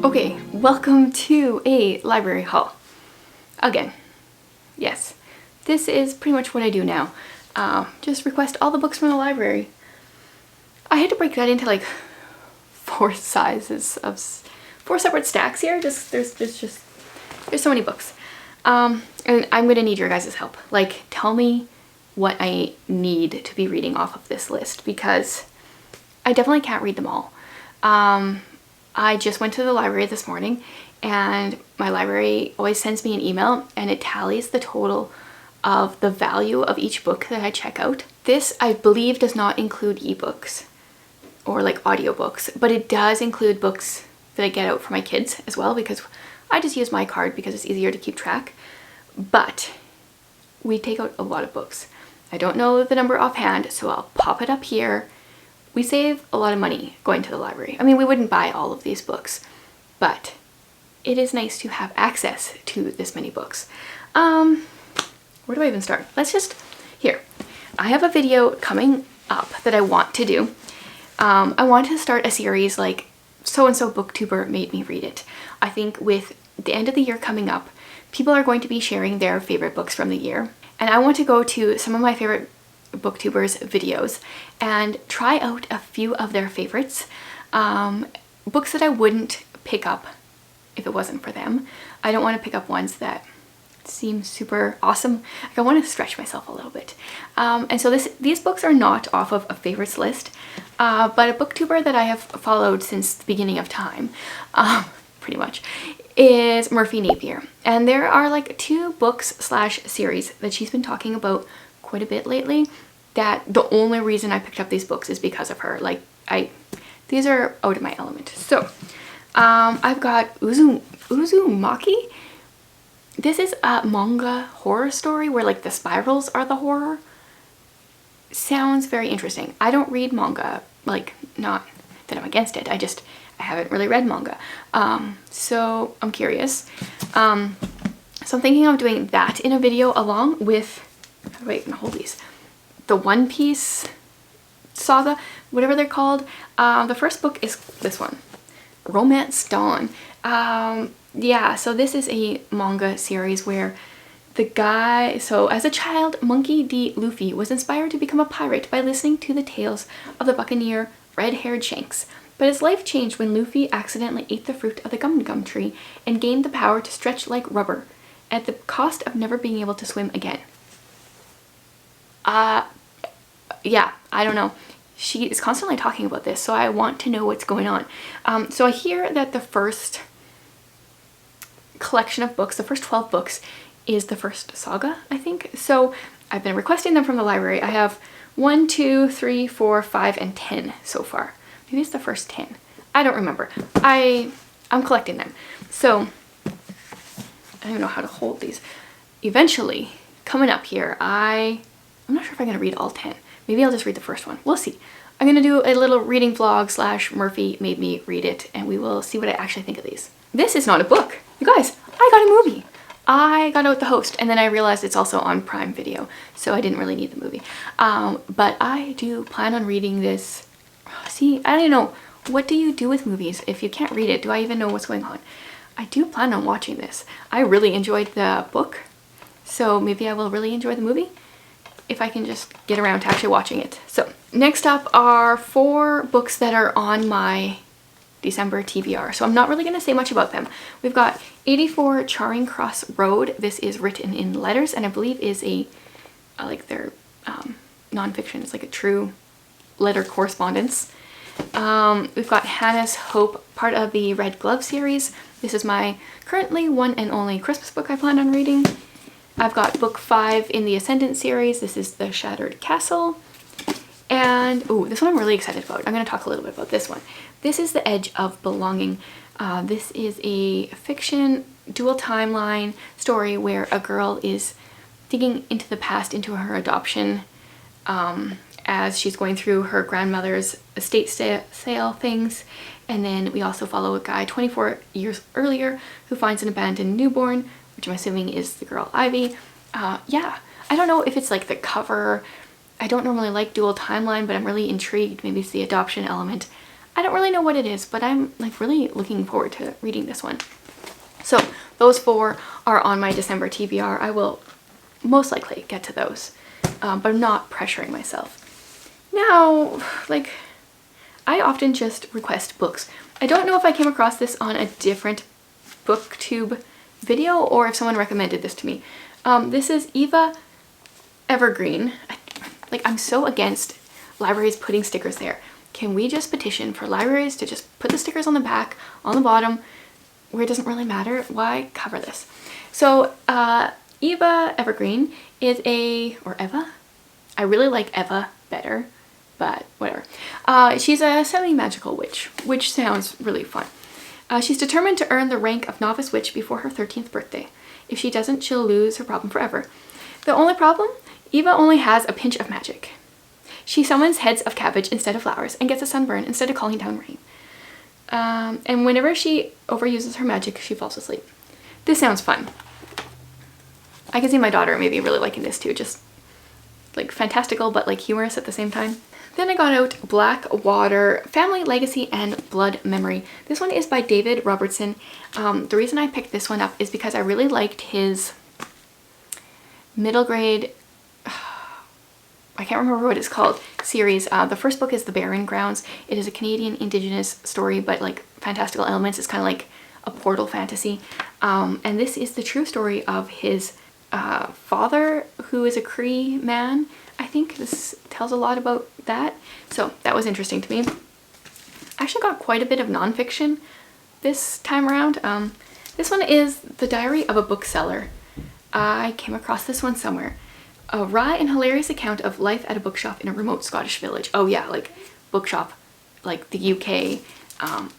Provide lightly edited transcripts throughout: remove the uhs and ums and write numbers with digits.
Okay, welcome to a library haul. Again, yes, this is pretty much what I do now. Just request all the books from the library. I had to break that into like four sizes of four separate stacks here. There's so many books. And I'm gonna need your guys' help. Like, tell me what I need to be reading off of this list because I definitely can't read them all. I just went to the library this morning and my library always sends me an email and it tallies the total of the value of each book that I check out. This, I believe, does not include ebooks or like audiobooks, but it does include books that I get out for my kids as well because I just use my card because it's easier to keep track. But we take out a lot of books. I don't know the number offhand, so I'll pop it up here. We save a lot of money going to the library. I mean, we wouldn't buy all of these books, but it is nice to have access to this many books. Where do I even start? Here. I have a video coming up that I want to do. I want to start a series like so-and-so booktuber made me read it. I think with the end of the year coming up, people are going to be sharing their favorite books from the year. And I want to go to some of my favorite booktubers videos and try out a few of their favorites, books that I wouldn't pick up if it wasn't for them. I don't want to pick up ones that seem super awesome. Like, I want to stretch myself a little bit, and so these books are not off of a favorites list, but a booktuber that I have followed since the beginning of time, pretty much, is Murphy Napier, and there are like two books / series that she's been talking about quite a bit lately, that the only reason I picked up these books is because of her. Like, these are out of my element. So I've got Uzumaki. This is a manga horror story where like the spirals are the horror. Sounds very interesting. I don't read manga, like, not that I'm against it, I haven't really read manga, so I'm curious. So I'm thinking of doing that in a video along with, how do I even hold these? The One Piece saga, whatever they're called. The first book is this one, Romance Dawn. Yeah, so this is a manga series where the guy, so as a child, Monkey D. Luffy was inspired to become a pirate by listening to the tales of the buccaneer red-haired Shanks. But his life changed when Luffy accidentally ate the fruit of the gum tree and gained the power to stretch like rubber at the cost of never being able to swim again. Yeah, I don't know. She is constantly talking about this, so I want to know what's going on. So I hear that the first collection of books, the first 12 books, is the first saga, I think. So I've been requesting them from the library. I have 1, 2, 3, 4, 5, and 10 so far. Maybe it's the first 10. I don't remember. I'm collecting them. So I don't even know how to hold these. Eventually, coming up here, I'm not sure if I'm going to read all 10. Maybe I'll just read the first one. We'll see. I'm going to do a little reading vlog / Murphy made me read it, and we will see what I actually think of these. This is not a book. You guys, I got a movie. I got out the host, and then I realized it's also on Prime Video, so I didn't really need the movie. But I do plan on reading this. See, I don't know. What do you do with movies if you can't read it? Do I even know what's going on? I do plan on watching this. I really enjoyed the book, so maybe I will really enjoy the movie if I can just get around to actually watching it. So next up are 4 books that are on my December TBR, so I'm not really going to say much about them. We've got 84 Charing Cross Road. This is written in letters and I believe is a like their non-fiction. It's like a true letter correspondence. We've got Hannah's Hope, part of the Red Glove series. This is my currently one and only Christmas book I plan on reading. I've got book 5 in the Ascendant series. This is The Shattered Castle. And, ooh, this one I'm really excited about. I'm going to talk a little bit about this one. This is The Edge of Belonging. This is a fiction dual timeline story where a girl is digging into the past, into her adoption, as she's going through her grandmother's estate sale things. And then we also follow a guy 24 years earlier who finds an abandoned newborn, which I'm assuming is the girl Ivy. Yeah, I don't know if it's like the cover. I don't normally like dual timeline, but I'm really intrigued. Maybe it's the adoption element. I don't really know what it is, but I'm like really looking forward to reading this one. So those 4 are on my December TBR. I will most likely get to those, but I'm not pressuring myself. Now, like, I often just request books. I don't know if I came across this on a different booktube video or if someone recommended this to me. This is Eva Evergreen. I'm so against libraries putting stickers there. Can we just petition for libraries to just put the stickers on the back, on the bottom, where it doesn't really matter? Why cover this? So Eva Evergreen is or Eva? I really like Eva better, but whatever. She's a semi-magical witch, which sounds really fun. She's determined to earn the rank of novice witch before her 13th birthday. If she doesn't, she'll lose her problem forever. The only problem? Eva only has a pinch of magic. She summons heads of cabbage instead of flowers and gets a sunburn instead of calling down rain. And whenever she overuses her magic, she falls asleep. This sounds fun. I can see my daughter maybe really liking this too, just like fantastical but like humorous at the same time. Then I got out Blackwater, Family Legacy and Blood Memory. This one is by David Robertson. The reason I picked this one up is because I really liked his middle grade, I can't remember what it's called, series. The first book is The Barren Grounds. It is a Canadian Indigenous story, but like fantastical elements. It's kind of like a portal fantasy. And this is the true story of his father, who is a Cree man. I think this tells a lot about that. So that was interesting to me. I actually got quite a bit of nonfiction this time around. This one is The Diary of a Bookseller. I came across this one somewhere. A wry and hilarious account of life at a bookshop in a remote Scottish village. Oh yeah, like bookshop, like the UK.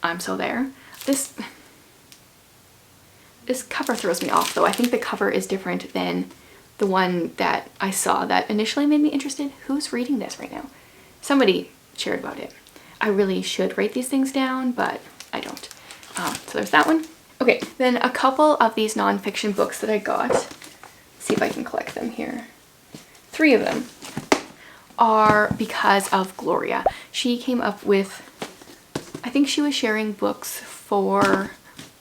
I'm so there. This cover throws me off though. I think the cover is different than the one that I saw that initially made me interested. Who's reading this right now? Somebody shared about it. I really should write these things down, but I don't. So there's that one. Okay, then a couple of these nonfiction books that I got. Let's see if I can collect them here. 3 of them are because of Gloria. She came up with, I think she was sharing books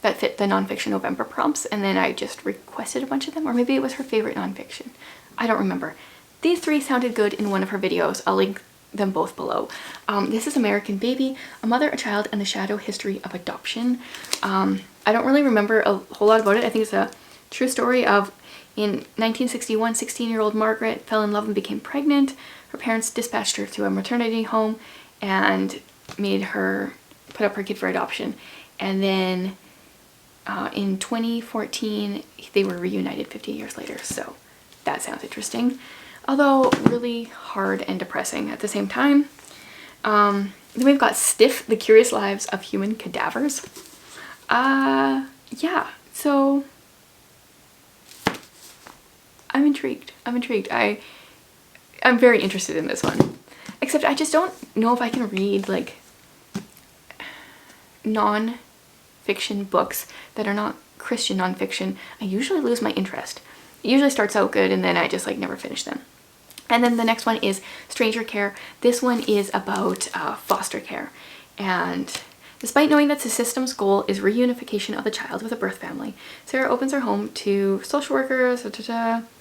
that fit the nonfiction November prompts, and then I just requested a bunch of them, or maybe it was her favorite nonfiction. I don't remember. These 3 sounded good in one of her videos. I'll link them both below. This is American Baby, A Mother, a Child, and the Shadow History of Adoption. I don't really remember a whole lot about it. I think it's a true story of, in 1961, 16-year-old Margaret fell in love and became pregnant. Her parents dispatched her to a maternity home and made her put up her kid for adoption. And then in 2014, they were reunited 50 years later, so that sounds interesting. Although really hard and depressing at the same time. Then we've got Stiff, The Curious Lives of Human Cadavers. Yeah, so I'm intrigued. I'm very interested in this one. Except I just don't know if I can read like non-fiction books that are not Christian nonfiction. I usually lose my interest. It usually starts out good and then I just like never finish them. And then the next one is Stranger Care. This one is about foster care. And despite knowing that the system's goal is reunification of the child with a birth family, Sarah opens her home to social workers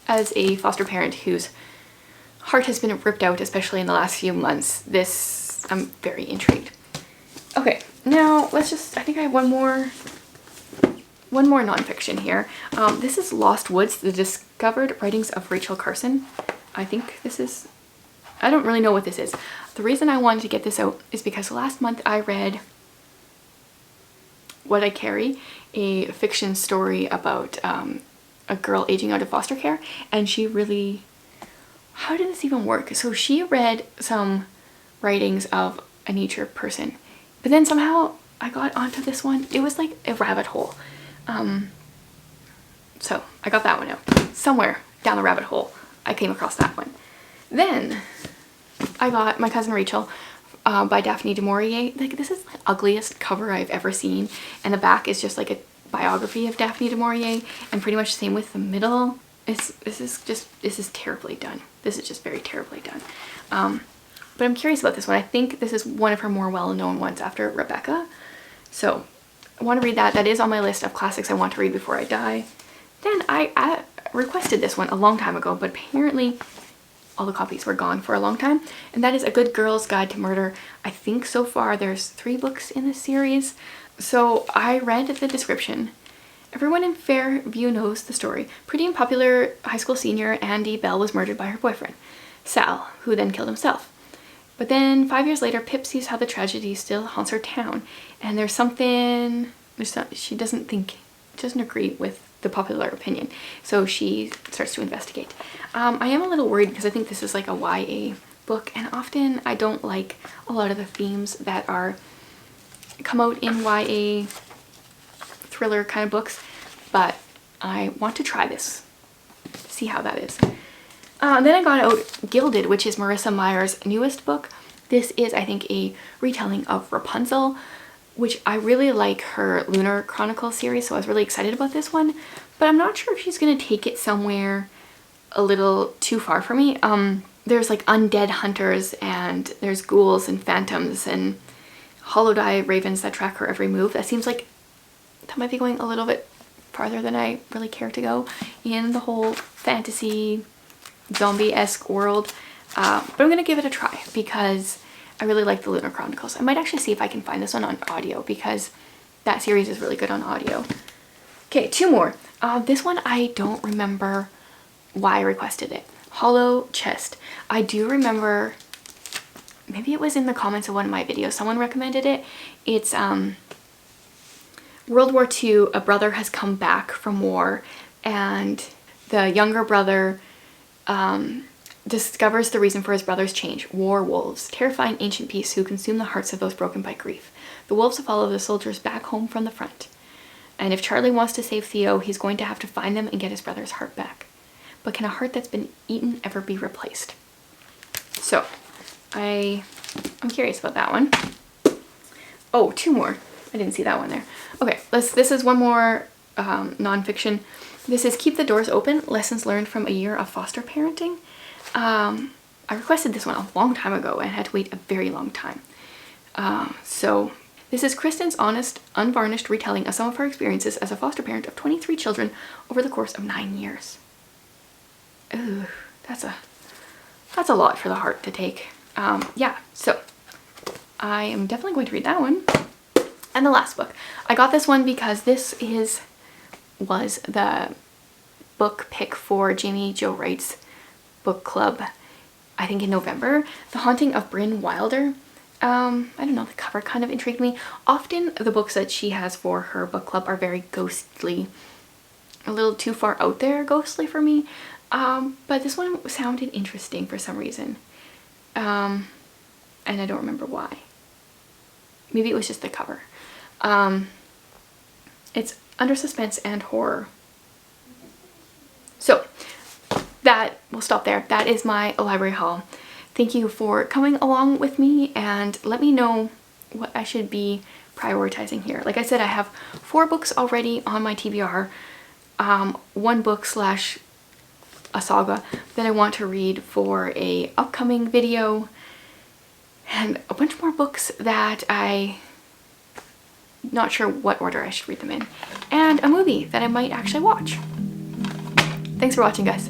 as a foster parent whose heart has been ripped out, especially in the last few months. I'm very intrigued. Okay, now let's just, I think I have one more nonfiction here. This is Lost Woods, The Discovered Writings of Rachel Carson. I think this is, I don't really know what this is. The reason I wanted to get this out is because last month I read What I Carry, a fiction story about a girl aging out of foster care, and she really, how did this even work? So she read some writings of a nature person, but then somehow I got onto this one. It was like a rabbit hole. So I got that one out. Somewhere down the rabbit hole I came across that one. Then I got My Cousin Rachel by Daphne du Maurier. Like, this is the ugliest cover I've ever seen, and the back is just like a biography of Daphne du Maurier, and pretty much same with the middle. This is terribly done. This is just very terribly done. but I'm curious about this one. I think this is one of her more well-known ones after Rebecca. So I want to read that. That is on my list of classics I want to read before I die. Then I requested this one a long time ago, but apparently all the copies were gone for a long time. And that is A Good Girl's Guide to Murder. I think so far there's 3 books in this series. So I read the description. Everyone in Fairview knows the story. Pretty and popular high school senior Andy Bell was murdered by her boyfriend, Sal, who then killed himself. But then 5 years later, Pip sees how the tragedy still haunts her town. And there's something, she doesn't agree with the popular opinion. So she starts to investigate. I am a little worried because I think this is like a YA book. And often I don't like a lot of the themes that come out in YA thriller kind of books. But I want to try this. See how that is. Then I got out Gilded, which is Marissa Meyer's newest book. This is, I think, a retelling of Rapunzel, which I really like her Lunar Chronicle series, so I was really excited about this one. But I'm not sure if she's going to take it somewhere a little too far for me. There's like undead hunters, and there's ghouls and phantoms and hollow-die ravens that track her every move. That seems like that might be going a little bit farther than I really care to go in the whole fantasy zombie-esque world, but I'm gonna give it a try because I really like the Lunar Chronicles. I might actually see if I can find this one on audio because that series is really good on audio. Okay, 2 more. This one I don't remember why I requested it. Hollow Chest. I do remember, maybe it was in the comments of one of my videos, someone recommended it. It's World War II, a brother has come back from war, and the younger brother discovers the reason for his brother's change. War wolves, terrifying ancient beasts who consume the hearts of those broken by grief. The wolves follow the soldiers back home from the front. And if Charlie wants to save Theo, he's going to have to find them and get his brother's heart back. But can a heart that's been eaten ever be replaced? So, I'm curious about that one. Oh, 2 more. I didn't see that one there. Okay, this is one more nonfiction. This is Keep the Doors Open, Lessons Learned from a Year of Foster Parenting. I requested this one a long time ago and had to wait a very long time. So this is Kristen's honest, unvarnished retelling of some of her experiences as a foster parent of 23 children over the course of 9 years. Ooh, that's a lot for the heart to take. Yeah, so I am definitely going to read that one. And the last book. I got this one because this was the book pick for Jamie Jo Wright's book club, I think in November. The Haunting of Bryn Wilder. I don't know, the cover kind of intrigued me. Often the books that she has for her book club are very ghostly, a little too far out there ghostly for me. But this one sounded interesting for some reason. And I don't remember why. Maybe it was just the cover. It's under suspense and horror. So we'll stop there. That is my library haul. Thank you for coming along with me, and let me know what I should be prioritizing here. Like I said, I have 4 books already on my TBR. 1 book / a saga that I want to read for a upcoming video, and a bunch more books that I'm not sure what order I should read them in, and a movie that I might actually watch. Thanks for watching, guys.